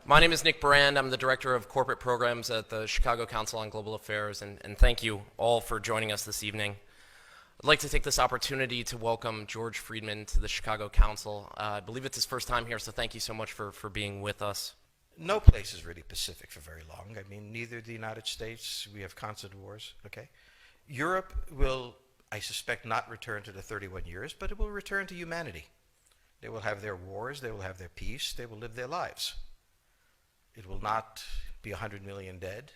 My name is Nick Brand. I'm the Director of Corporate Programs at the Chicago Council on Global Affairs, and thank you all for joining us this evening. I'd like to take this opportunity to welcome George Fridman to the Chicago Council. I believe it's his first time here, so thank you so much for being with us. No place is really pacific for very long. I mean, neither the United States, we have constant wars, okay? Europe will, I suspect, not return to the 31 years, but it will return to humanity. They will have their wars, they will have their peace, they will live their lives. It will not be 100 million dead,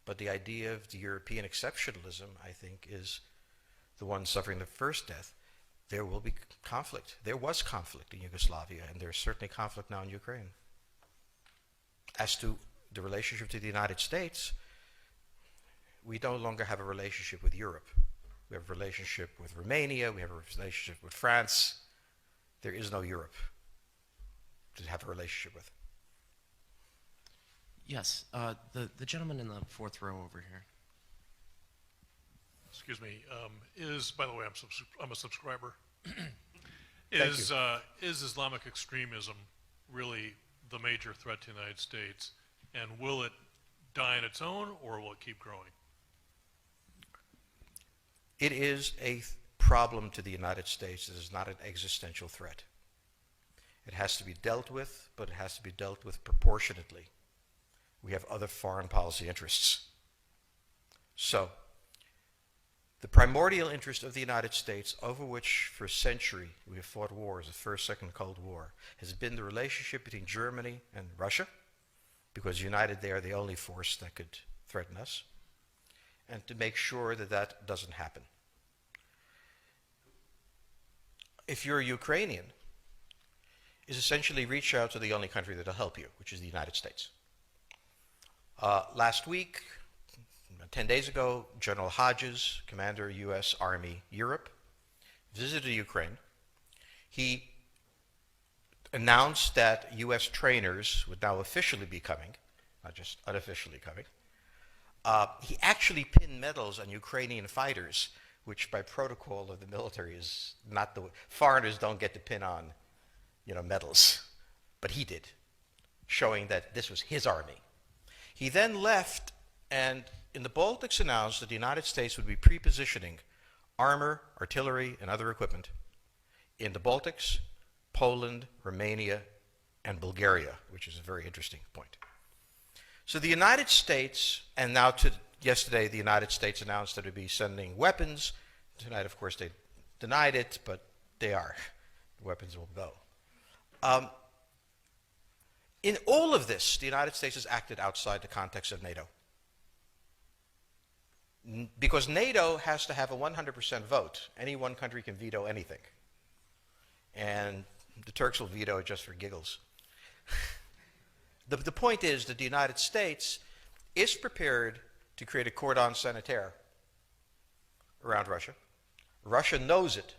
but the idea of the European exceptionalism, I think, is the one suffering the first death. There will be conflict. There was conflict in Yugoslavia, and there's certainly conflict now in Ukraine. As to the relationship to the United States, we no longer have a relationship with Europe. We have a relationship with Romania, we have a relationship with France. There is no Europe to have a relationship with. Yes, the gentleman in the fourth row over here. Excuse me. By the way, I'm a subscriber. Thank you. Is Islamic extremism really the major threat to the United States, and will it die on its own, or will it keep growing? It is a problem to the United States. It is not an existential threat. It has to be dealt with, but it has to be dealt with proportionately. We have other foreign policy interests. So, the primordial interest of the United States, over which for a century we have fought wars, the First, Second Cold War, has been the relationship between Germany and Russia, because united they are the only force that could threaten us, and to make sure that that doesn't happen. If you're a Ukrainian, is essentially reach out to the only country that will help you, which is the United States. Last week, 10 days ago, General Hodges, Commander U.S. Army Europe, visited Ukraine. He announced that U.S. trainers would now officially be coming, not just unofficially coming. He actually pinned medals on Ukrainian fighters, which by protocol of the military is not the way. Foreigners don't get to pin on, medals, but he did, showing that this was his army. He then left and in the Baltics announced that the United States would be pre-positioning armor, artillery, and other equipment in the Baltics, Poland, Romania, and Bulgaria, which is a very interesting point. So the United States, and now yesterday the United States announced that it would be sending weapons. Tonight, of course, they denied it, but they are. The weapons will go. In all of this, the United States has acted outside the context of NATO. Because NATO has to have a 100% vote. Any one country can veto anything. And the Turks will veto it just for giggles. The point is that the United States is prepared to create a cordon sanitaire around Russia. Russia knows it.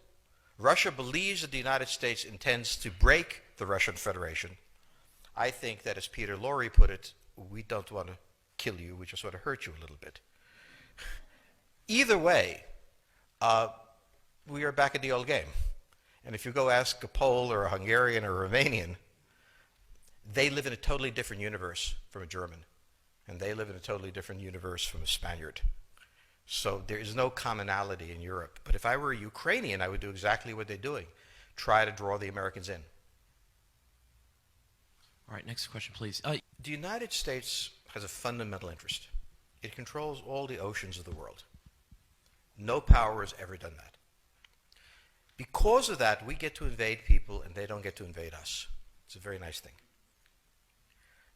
Russia believes that the United States intends to break the Russian Federation. I think that, as Peter Lorre put it, we don't want to kill you, we just want to hurt you a little bit. Either way, we are back at the old game. And if you go ask a Pole or a Hungarian or a Romanian, they live in a totally different universe from a German. And they live in a totally different universe from a Spaniard. So there is no commonality in Europe. But if I were a Ukrainian, I would do exactly what they're doing. Try to draw the Americans in. All right, next question, please. The United States has a fundamental interest. It controls all the oceans of the world. No power has ever done that. Because of that, we get to invade people and they don't get to invade us. It's a very nice thing.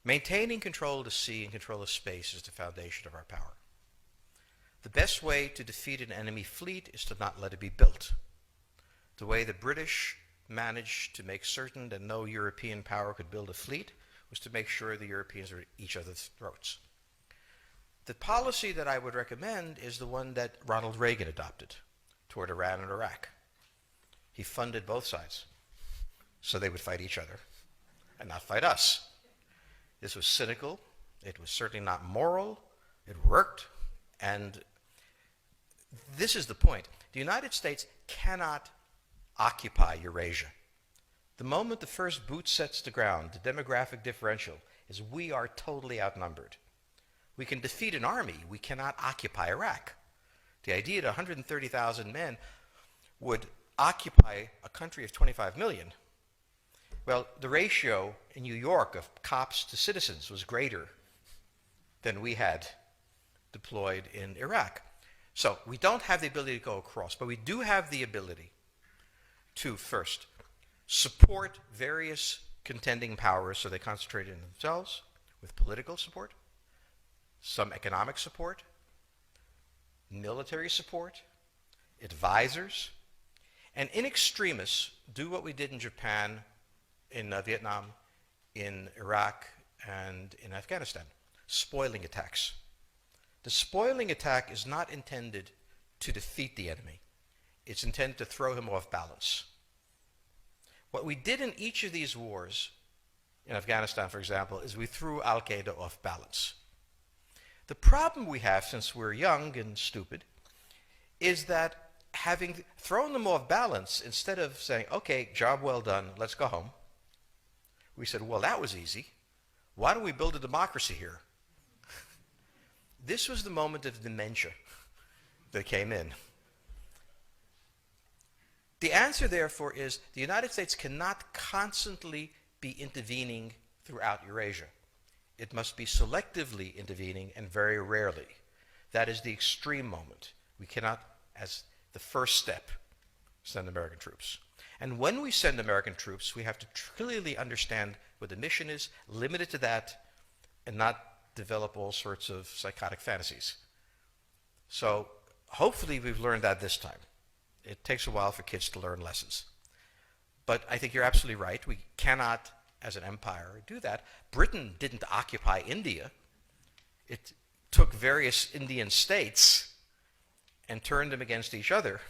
Maintaining control of the sea and control of space is the foundation of our power. The best way to defeat an enemy fleet is to not let it be built. The way the British managed to make certain that no European power could build a fleet was to make sure the Europeans were at each other's throats. The policy that I would recommend is the one that Ronald Reagan adopted toward Iran and Iraq. He funded both sides so they would fight each other and not fight us. This was cynical. It was certainly not moral. It worked. And this is the point. The United States cannot occupy Eurasia. The moment the first boot sets the ground, the demographic differential is we are totally outnumbered. We can defeat an army. We cannot occupy Iraq. The idea that 130,000 men would occupy a country of 25 million, well, the ratio in New York of cops to citizens was greater than we had deployed in Iraq. So we don't have the ability to go across, but we do have the ability to, first, support various contending powers so they concentrate in themselves with political support, some economic support, military support, advisors, and in extremis, do what we did in Japan, in Vietnam, in Iraq, and in Afghanistan, spoiling attacks. The spoiling attack is not intended to defeat the enemy. It's intended to throw him off balance. What we did in each of these wars, in Afghanistan, for example, is we threw Al-Qaeda off balance. The problem we have, since we're young and stupid, is that having thrown them off balance, instead of saying, okay, job well done, let's go home, we said, well, that was easy. Why don't we build a democracy here? This was the moment of dementia that came in. The answer, therefore, is the United States cannot constantly be intervening throughout Eurasia. It must be selectively intervening and very rarely. That is the extreme moment. We cannot, as the first step, send American troops. And when we send American troops, we have to clearly understand what the mission is, limit it to that, and not develop all sorts of psychotic fantasies. So hopefully we've learned that this time. It takes a while for kids to learn lessons. But I think you're absolutely right. We cannot, as an empire, do that. Britain didn't occupy India. It took various Indian states and turned them against each other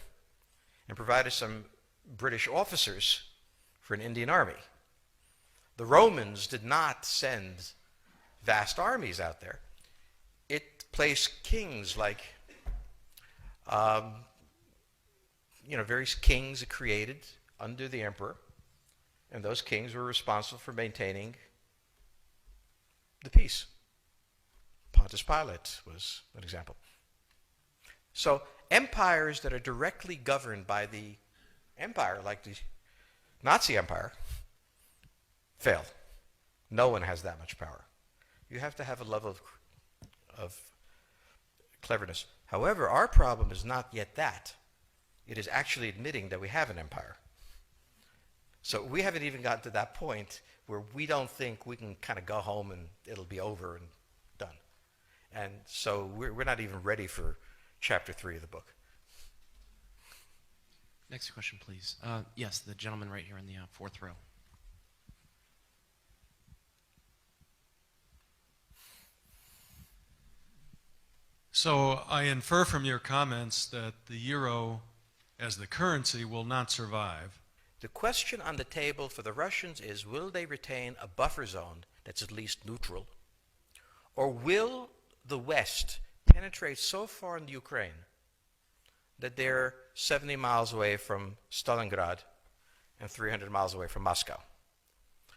and provided some British officers for an Indian army. The Romans did not send vast armies out there. It placed kings like, various kings it created under the emperor, and those kings were responsible for maintaining the peace. Pontius Pilate was an example. So empires that are directly governed by the empire, like the Nazi Empire, fail. No one has that much power. You have to have a level of cleverness. However, our problem is not yet that. It is actually admitting that we have an empire. So we haven't even gotten to that point where we don't think we can kind of go home and it'll be over and done. And so we're not even ready for chapter 3 of the book. Next question, please. Yes, the gentleman right here in the fourth row. So I infer from your comments that the euro as the currency will not survive. The question on the table for the Russians is, will they retain a buffer zone that's at least neutral? Or will the West penetrate so far in the Ukraine that they're 70 miles away from Stalingrad and 300 miles away from Moscow?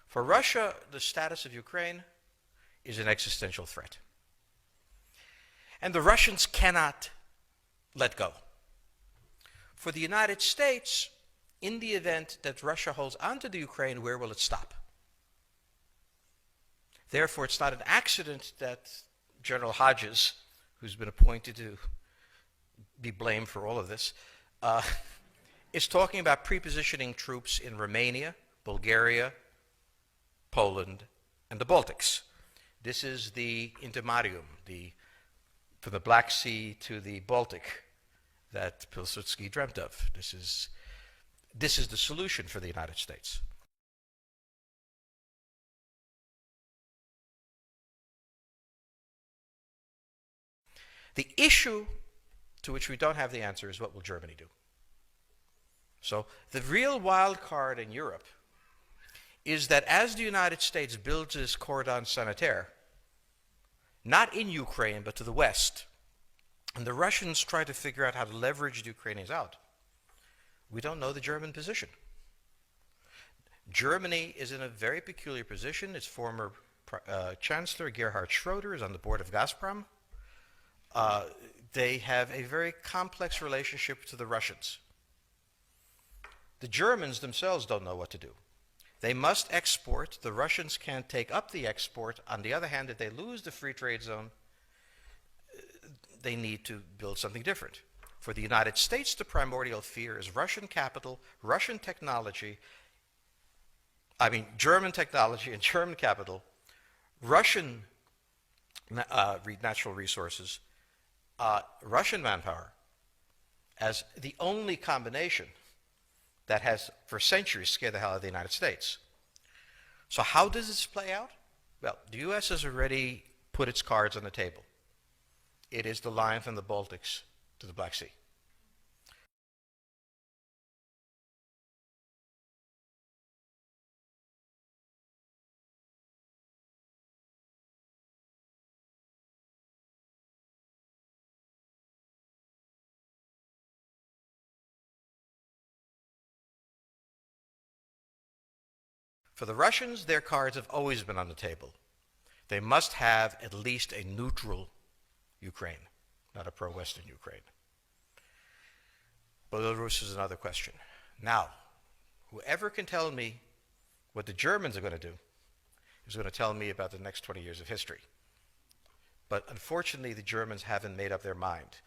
For Russia, the status of Ukraine is an existential threat. And the Russians cannot let go. For the United States, in the event that Russia holds onto the Ukraine, where will it stop? Therefore, it's not an accident that General Hodges, who's been appointed to be blamed for all of this, is talking about prepositioning troops in Romania, Bulgaria, Poland, and the Baltics. This is the intermarium, from the Black Sea to the Baltic, that Pilsudski dreamt of. This is the solution for the United States. The issue to which we don't have the answer is, what will Germany do? So the real wild card in Europe is that as the United States builds this cordon sanitaire, not in Ukraine, but to the west, and the Russians try to figure out how to leverage the Ukrainians out, we don't know the German position. Germany is in a very peculiar position. Its former Chancellor Gerhard Schroeder is on the board of Gazprom. They have a very complex relationship to the Russians. The Germans themselves don't know what to do. They must export. The Russians can't take up the export. On the other hand, if they lose the free trade zone, they need to build something different. For the United States, the primordial fear is Russian capital, Russian technology, German technology and German capital, Russian natural resources, Russian manpower, as the only combination that has for centuries scared the hell out of the United States. So how does this play out? Well, the U.S. has already put its cards on the table. It is the line from the Baltics to the Black Sea. For the Russians, their cards have always been on the table. They must have at least a neutral Ukraine, not a pro-Western Ukraine. Belarus is another question. Now, whoever can tell me what the Germans are going to do is going to tell me about the next 20 years of history. But unfortunately, the Germans haven't made up their mind.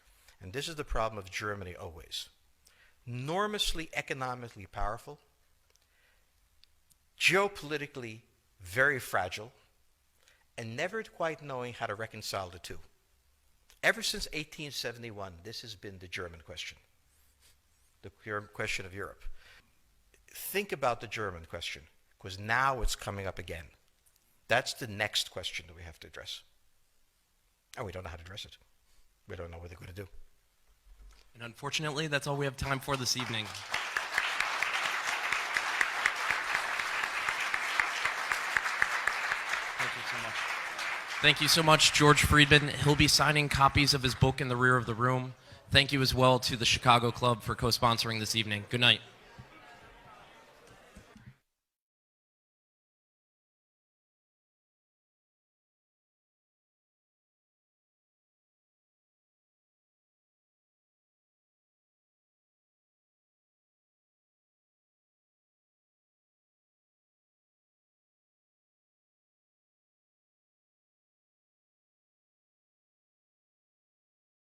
And this is the problem of Germany always. Enormously economically powerful, geopolitically very fragile, and never quite knowing how to reconcile the two. Ever since 1871, this has been the German question, the question of Europe. Think about the German question, because now it's coming up again. That's the next question that we have to address. And we don't know how to address it. We don't know what they're going to do. And unfortunately, that's all we have time for this evening. Thank you so much, George Fridman. He'll be signing copies of his book in the rear of the room. Thank you as well to the Chicago Club for co-sponsoring this evening. Good night.